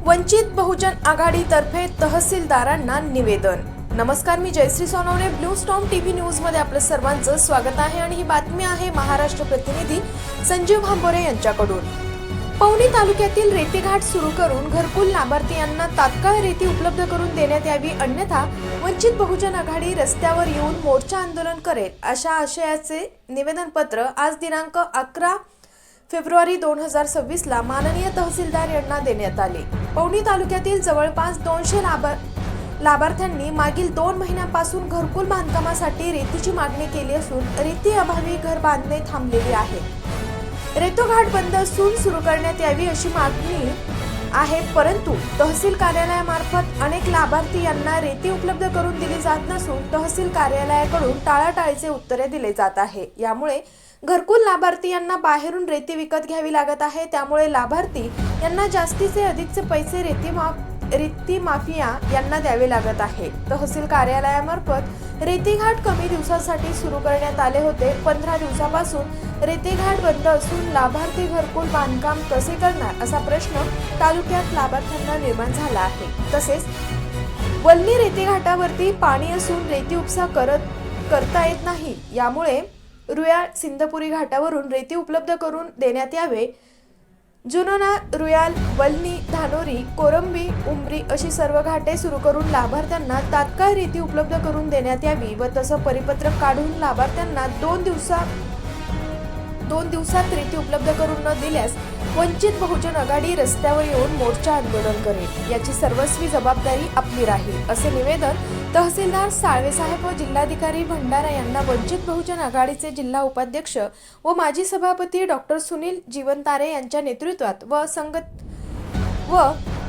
वंचित बहुजन आघाडीतर्फे तहसीलदारांना निवेदन। नमस्कार, मी Jayshree Sonawane, blue storm TV news मध्ये आपलं सर्वांचं स्वागत आहे आणि ही बातमी आहे महाराष्ट्र प्रतिनिधी संजीव भांबोरे यांच्याकडून। पवनी तालुक्यातील रेतीघाट सुरू करून घरकुल लाभार्थीयांना तात्काळ रेती उपलब्ध करून देण्यात यावी, अन्यथा वंचित बहुजन आघाडी रस्त्यावर येऊन मोर्चा आंदोलन करेल, अशा आशयाचे निवेदनपत्र आज दिनांक 11 फेब्रुवारी 2026 ला माननीय तहसीलदार यांना देण्यात आले। पवनी तालुक्यातील जवळपास 200 लाभार्थ्यांनी मागील 2 महिन्यांपासून घरकुल बांधकामासाठी रेतीची मागणी केली असून रेती अभावी घर बांधणे थांबलेले आहे। रेतोघाट बंद असून सुरू करण्यात यावी अशी मागणी आहे, परंतु तहसील कार्यालयामार्फत अनेक लाभार्थी यांना रेती उपलब्ध करून दिली जात नसून तहसील कार्यालयाकडून टाळाटाळीचे उत्तरे दिले जात आहे। यामुळे घरकुल लाभार्थी यांना बाहेरून रेती विकत घ्यावी लागत आहे। त्यामुळे लाभार्थी यांना जास्तीचे अधिकचे पैसे रेती माफिया यांना द्यावे लागत आहे। तहसील कार्यालयामार्फत रेतीघाट कमी दिवसासाठी सुरू करण्यात आले होते। 15 दिवसापासून रेतीघाट बंद असून लाभार्थी घरकुल बांधकाम कसे करणार असा प्रश्न तालुक्यात लाभार्थ्यांना निर्माण झाला आहे। तसेच वल्ली रेतीघाटावरती पाणी असून रेती उपसा करता येत नाही। यामुळे रुयाळ सिंधपुरी घाटावरून रेती उपलब्ध करून देण्यात यावे। जुनोना, रुयाल, वल्ली, धानोरी, कोरंबी, उमरी अशी सर्व घाटे सुरू करून लाभार्थ्यांना तात्काळ रेती उपलब्ध करून देण्यात यावी व तसं परिपत्रक काढून लाभार्थ्यांना 2 दिवसात रेती उपलब्ध करून न दिल्यास वंचित बहुजन आघाडी रस्त्यावर येऊन मोर्चा आंदोलन करेल, याची सर्वस्वी जबाबदारी आपली राहील, असे निवेदन तहसीलदार साळवेसाहेब व जिल्हाधिकारी भंडारा यांना वंचित बहुजन आघाडीचे जिल्हा उपाध्यक्ष व माजी सभापती डॉक्टर सुनील जीवनतारे यांच्या नेतृत्वात व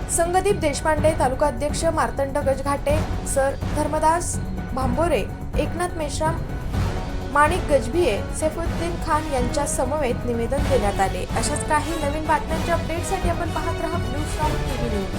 संगदीप देशपांडे, तालुका अध्यक्ष मार्तंड गजघाटे, सर धर्मदास भांबोरे, एकनाथ मेश्राम, माणिक गजभिये, सैफुद्दीन खान यांच्या समवेत निवेदन देण्यात आले। अशाच काही नवीन बातम्यांच्या अपडेटसाठी आपण पाहत रहा ब्लू स्टॉर्म टीव्ही न्यूज।